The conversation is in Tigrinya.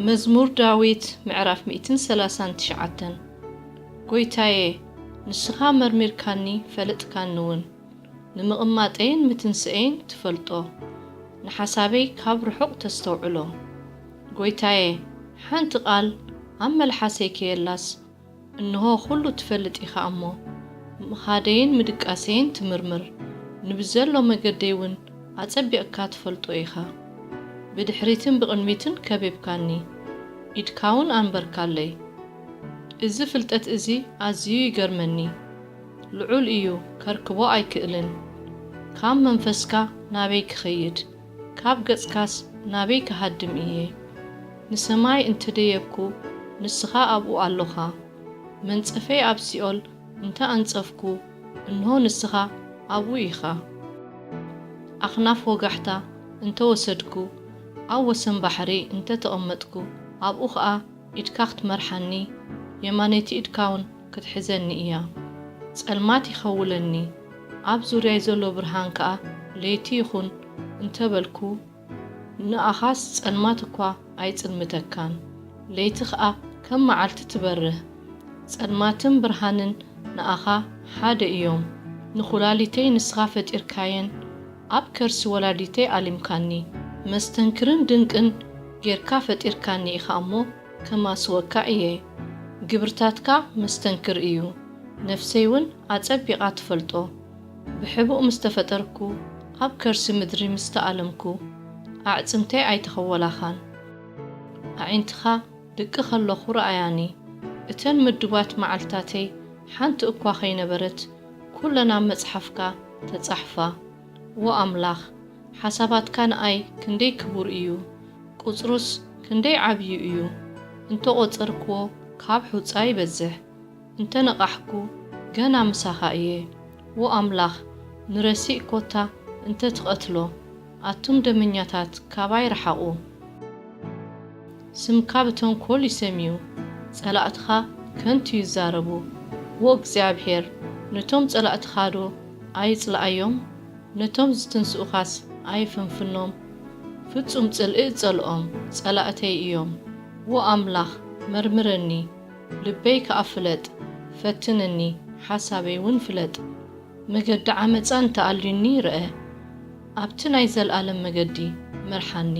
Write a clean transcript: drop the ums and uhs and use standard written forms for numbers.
مزمور داويت معرف 139 ጎይታዬ ንስኻ መርሚርካኒ ፈለጥካንውን ንምቕማጠይን ምትንስአይን ትፈልጦ ንሓሳበይ ካብ ርሑቕ ተስተውዕሎ ጎይታዬ ሓንቲ ቃል ኣብ መልሓሰይ ከየላስ እንሆ ኩሉ ትፈልጥ ኢኻ እሞ ምኻደይን ምድቃሰይን ትምርምር ንብዘሎ መገደይውን ኣጸቢቕካ ትፈልጦ ኢኻ ብድሕሪትን ብቕድሚትን ከቢብካኒ ኢድካውን አንበርካለይ እዚ ፍልጠት እዚ ኣዝዩ ይገርመኒ ልዑል እዩ ከርክቦ ኣይክእልን ካብ መንፈስካ ናበይ ክኸይድ ካብ ገጽካስ ናበይ ክሃድም እየ ንሰማይ እንተደየብኩ ንስኻ ኣብኡ ኣለኻ መንጸፈይ ኣብ ሲኦል እንተ ኣንጸፍኩ እንሆ ንስኻ ኣብኡ ኢኻ ኣኽናፍ ወጋሕታ እንተ ወሰድኩ ኣብ ወሰን ባሕሪ እንተ ተቐመጥኩ ኣብኡ ኸኣ ኢድካ ክትመርሓኒ የማነይቲ ኢድካውን ክትሕዘኒ እያ ጸልማት ይኸውለኒ ኣብ ዙርያይ ዘሎ ብርሃን ከኣ ለይቲ ይኹን እንተበልኩ ንኣኻስ ጸልማት እኳ ኣይጽልምተካን ለይቲ ኸኣ ከም መዓልቲ ትበርህ ጸልማትን ብርሃንን ንኣኻ ሓደ እዮም ንኹላሊተይ ንስኻ ፈጢርካየን ኣብ ከርሲ ወላዲተይ ኣሊምካኒ መስተንክርን ድንቅን ጌርካ ፈጢርካኒ ኢኻ እሞ ከማስወካ እየ ግብርታትካ መስተንክር እዩ ነፍሰይውን ኣጸቢቓ ትፈልጦ ብሕቡእ ምስተፈጠርኩ ኣብ ከርሲ ምድሪ ምስተኣለምኩ ኣዕጽምተይ ኣይተኸወላኻን ኣዒንትኻ ድቂ ኸለኹ ረኣያኒ እተን ምድባት መዓልታተይ ሓንቲ እኳ ኸይነበረት ኩለና መጽሓፍካ ተጻሕፋ ወኣምላኽ ሓሳባትካ ንኣይ ክንደይ ክቡር እዩ ቁጽሩስ ክንደይ ዓብዩ እዩ እንተ ቖጸርክዎ ካብ ሑፃ ይበዝሕ እንተ ነቓሕኩ ገና ምሳኻ እየ ወኣምላኽ ንረሲእ ኮታ እንተ ትቐትሎ ኣቱም ደመኛታት ካባይ ረሓቑ ስምካ ብተንኰል ይሰምዩ ጸላእትኻ ከንቱ ይዛረቡ ወእግዚኣብሔር ነቶም ጸላእትኻ ዶ ኣይጽልኣዮም ነቶም ዝትንስኡኻስ ኣይፍንፍኖም ፍጹም ጽልኢ ጸልኦም ጸላእተይ እዮም ወኣምላኽ መርምረኒ ልበይ ከኣፍለጥ ፈትነኒ ሓሳበይውን ፍለጥ መገዲ ዓመፃ እንተኣልዩኒ ርአ ኣብቲ ናይ ዘለኣለም መገዲ መርሓኒ